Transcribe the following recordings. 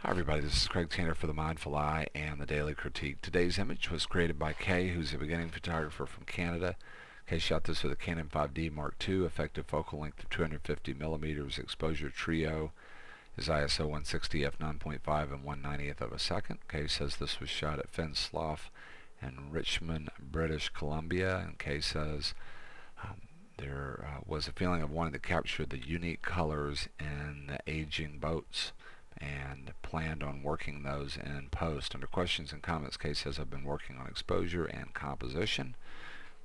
Hi everybody, this is Craig Tanner for The Mindful Eye and the Daily Critique. Today's image was created by Kay, who's a beginning photographer from Canada. Kay shot this with a Canon 5D Mark II, effective focal length of 250 millimeters, exposure trio is ISO 160 f9.5 and 1/90th of a second. Kay says this was shot at Slough in Richmond, British Columbia, and Kay says there was a feeling of wanting to capture the unique colors in the aging boats and planned on working those in post. Under questions and comments, Kay says, I've been working on exposure and composition,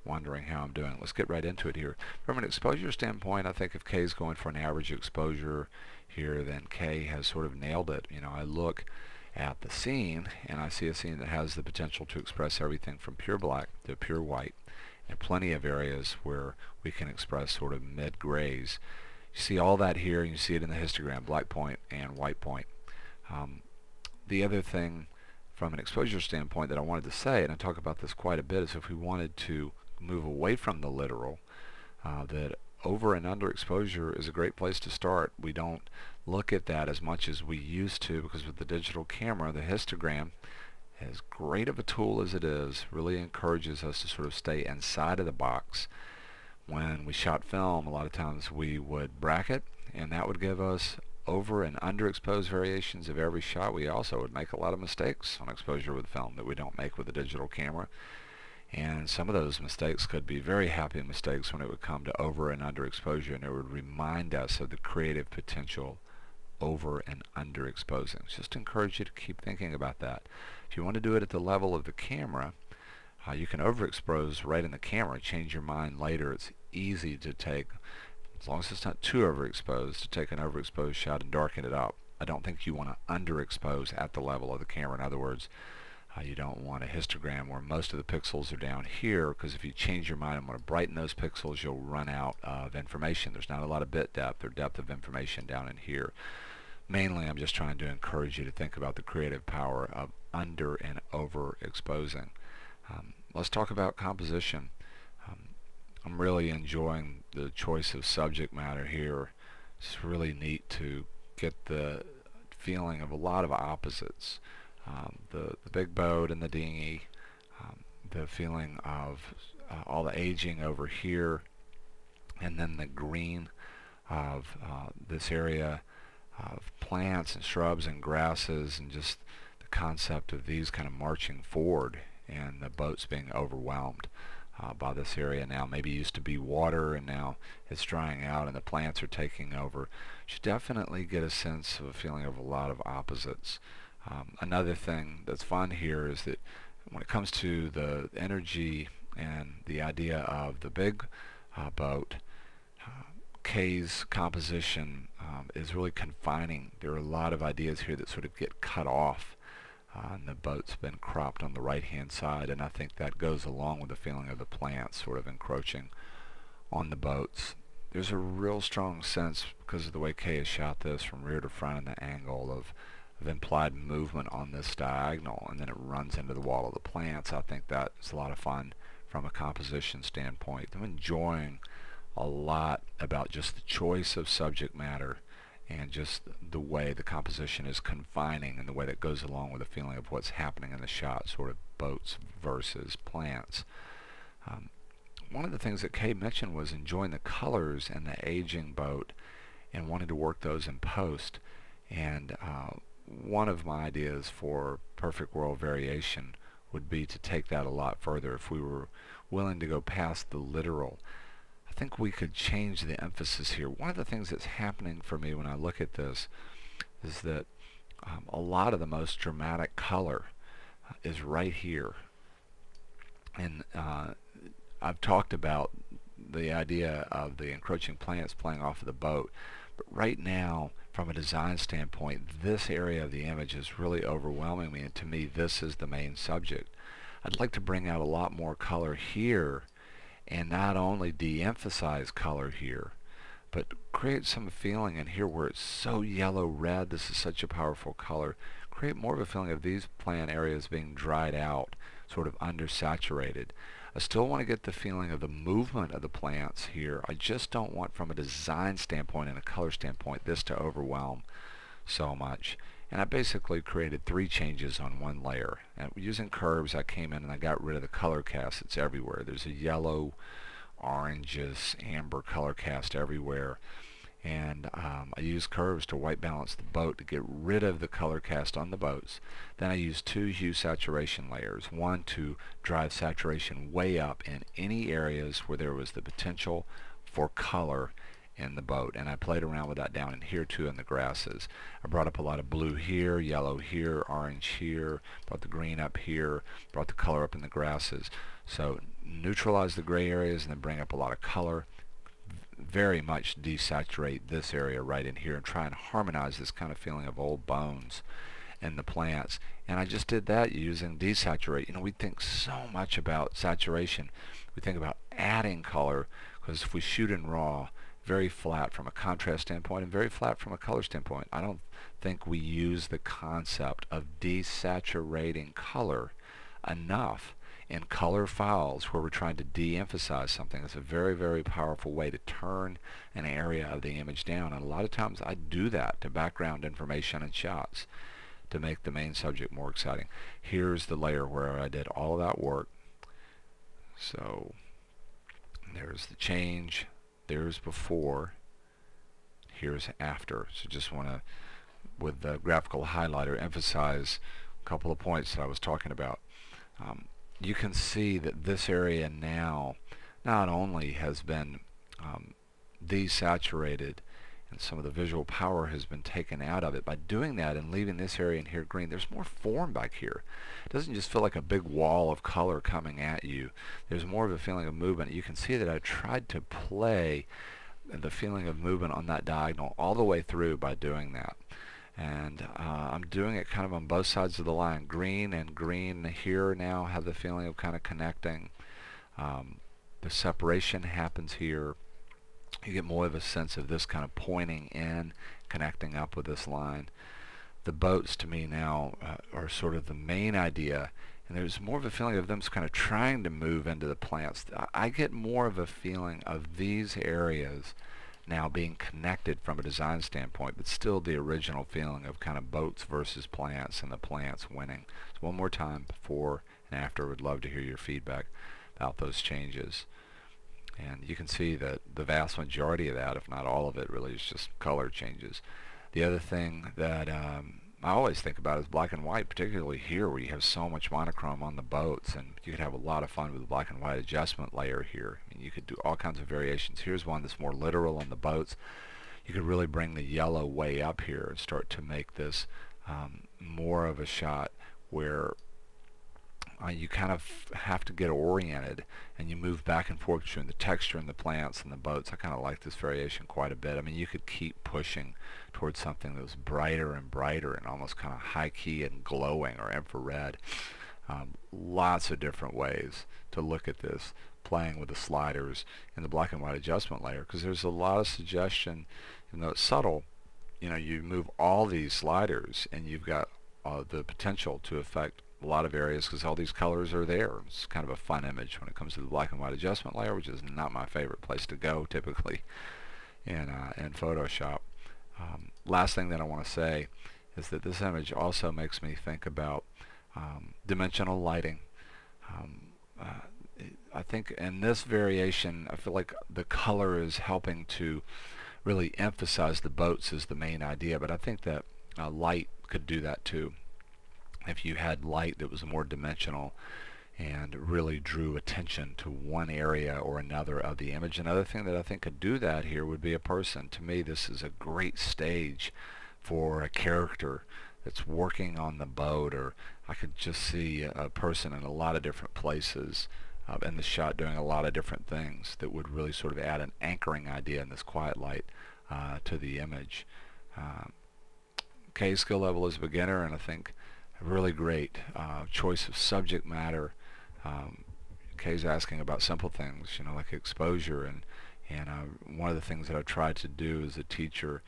wondering how I'm doing. Let's get right into it here. From an exposure standpoint, I think if Kay's going for an average exposure here, then Kay has sort of nailed it. I look at the scene and I see a scene that has the potential to express everything from pure black to pure white, and plenty of areas where we can express sort of mid-grays. You see all that here, and you see it in the histogram, black point and white point. The other thing from an exposure standpoint that I wanted to say, and I talk about this quite a bit, is if we wanted to move away from the literal, that over and under exposure is a great place to start. We don't look at that as much as we used to, because with the digital camera, the histogram, as great of a tool as it is, really encourages us to sort of stay inside of the box. When we shot film, a lot of times we would bracket, and that would give us over and underexposed variations of every shot. We also would make a lot of mistakes on exposure with film that we don't make with a digital camera, and some of those mistakes could be very happy mistakes when it would come to over and underexposure, and it would remind us of the creative potential over and underexposing. Just encourage you to keep thinking about that. If you want to do it at the level of the camera, you can overexpose right in the camera, change your mind later. It's easy to take, as long as it's not too overexposed, to take an overexposed shot and darken it up. I don't think you want to underexpose at the level of the camera. In other words, you don't want a histogram where most of the pixels are down here, because if you change your mind and want to brighten those pixels, you'll run out of information. There's not a lot of bit depth or depth of information down in here. Mainly, I'm just trying to encourage you to think about the creative power of under and overexposing. Let's talk about composition. I'm really enjoying the choice of subject matter here. It's really neat to get the feeling of a lot of opposites. The big boat and the dinghy, the feeling of all the aging over here, and then the green of this area of plants and shrubs and grasses, and just the concept of these kind of marching forward, and the boats being overwhelmed by this area now. Maybe used to be water, and now it's drying out and the plants are taking over. You definitely get a sense of a feeling of a lot of opposites. Another thing that's fun here is that when it comes to the energy and the idea of the big boat, Kay's composition is really confining. There are a lot of ideas here that sort of get cut off, and the boat's been cropped on the right hand side, and I think that goes along with the feeling of the plants sort of encroaching on the boats. There's a real strong sense, because of the way Kay has shot this from rear to front and the angle of implied movement on this diagonal, and then it runs into the wall of the plants. I think that is a lot of fun from a composition standpoint. I'm enjoying a lot about just the choice of subject matter and just the way the composition is confining, and the way that goes along with the feeling of what's happening in the shot, sort of boats versus plants. One of the things that Kay mentioned was enjoying the colors in the aging boat and wanting to work those in post. And one of my ideas for perfect world variation would be to take that a lot further. If we were willing to go past the literal, I think we could change the emphasis here. One of the things that's happening for me when I look at this is that a lot of the most dramatic color is right here. And I've talked about the idea of the encroaching plants playing off of the boat. But right now, from a design standpoint, this area of the image is really overwhelming me, and to me, this is the main subject. I'd like to bring out a lot more color here, and not only de-emphasize color here, but create some feeling in here where it's so yellow-red. This is such a powerful color. Create more of a feeling of these plant areas being dried out, sort of undersaturated. I still want to get the feeling of the movement of the plants here. I just don't want, from a design standpoint and a color standpoint, this to overwhelm so much. And I basically created 3 changes on one layer. And using curves, I came in and I got rid of the color cast that's everywhere. There's a yellow, oranges, amber color cast everywhere. And I use curves to white balance the boat to get rid of the color cast on the boats. Then I use 2 hue saturation layers, one to drive saturation way up in any areas where there was the potential for color in the boat, and I played around with that down in here too in the grasses. I brought up a lot of blue here, yellow here, orange here, brought the green up here, brought the color up in the grasses. So neutralize the gray areas and then bring up a lot of color. Very much desaturate this area right in here and try and harmonize this kind of feeling of old bones in the plants. And I just did that using desaturate. You know, we think so much about saturation. We think about adding color, because if we shoot in raw, very flat from a contrast standpoint and very flat from a color standpoint. I don't think we use the concept of desaturating color enough in color files where we're trying to de-emphasize something. It's a very, very powerful way to turn an area of the image down, and a lot of times I do that to background information and shots to make the main subject more exciting. Here's the layer where I did all of that work. So there's the change, there's before, here's after. So just want to, with the graphical highlighter, emphasize a couple of points that I was talking about. You can see that this area now not only has been desaturated and some of the visual power has been taken out of it. By doing that and leaving this area in here green, there's more form back here. It doesn't just feel like a big wall of color coming at you. There's more of a feeling of movement. You can see that I tried to play the feeling of movement on that diagonal all the way through by doing that. And I'm doing it kind of on both sides of the line. Green and green here now have the feeling of kind of connecting. The separation happens here. You get more of a sense of this kind of pointing in, connecting up with this line. The boats to me now are sort of the main idea, and there's more of a feeling of them kind of trying to move into the plants. I get more of a feeling of these areas now being connected from a design standpoint, but still the original feeling of kind of boats versus plants and the plants winning. So one more time, before and after, would love to hear your feedback about those changes. And you can see that the vast majority of that, if not all of it, really is just color changes. The other thing that I always think about is black and white, particularly here where you have so much monochrome on the boats, and you could have a lot of fun with the black and white adjustment layer here. I mean, you could do all kinds of variations. Here's one that's more literal on the boats. You could really bring the yellow way up here and start to make this more of a shot where you kind of have to get oriented and you move back and forth between the texture and the plants and the boats. I kind of like this variation quite a bit. I mean, you could keep pushing towards something that was brighter and brighter and almost kind of high key and glowing or infrared. Lots of different ways to look at this, playing with the sliders in the black and white adjustment layer, because there's a lot of suggestion, even though it's subtle. You know, you move all these sliders and you've got the potential to affect a lot of areas because all these colors are there. It's kind of a fun image when it comes to the black and white adjustment layer, which is not my favorite place to go typically in Photoshop. Last thing that I want to say is that this image also makes me think about dimensional lighting. I think in this variation, I feel like the color is helping to really emphasize the boats as the main idea, but I think that light could do that too. If you had light that was more dimensional and really drew attention to one area or another of the image. Another thing that I think could do that here would be a person. To me, this is a great stage for a character that's working on the boat, or I could just see a person in a lot of different places in the shot doing a lot of different things that would really sort of add an anchoring idea in this quiet light to the image. Kay's skill level is beginner, and I think really great choice of subject matter. Kay's asking about simple things, you know, like exposure, and one of the things that I try to do as a teacher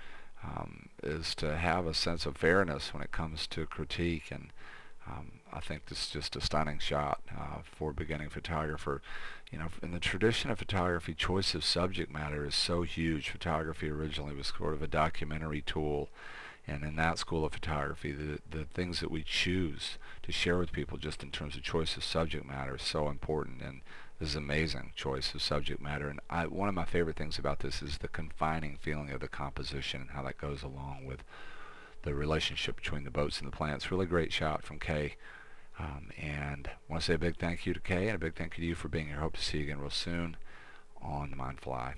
is to have a sense of fairness when it comes to critique, and I think this is just a stunning shot for a beginning photographer. You know, in the tradition of photography, choice of subject matter is so huge. Photography originally was sort of a documentary tool, And in that school of photography, the things that we choose to share with people just in terms of choice of subject matter is so important. And this is amazing choice of subject matter. And one of my favorite things about this is the confining feeling of the composition and how that goes along with the relationship between the boats and the plants. Really great shot from Kay. And I want to say a big thank you to Kay and a big thank you to you for being here. Hope to see you again real soon on the Mindful Eye.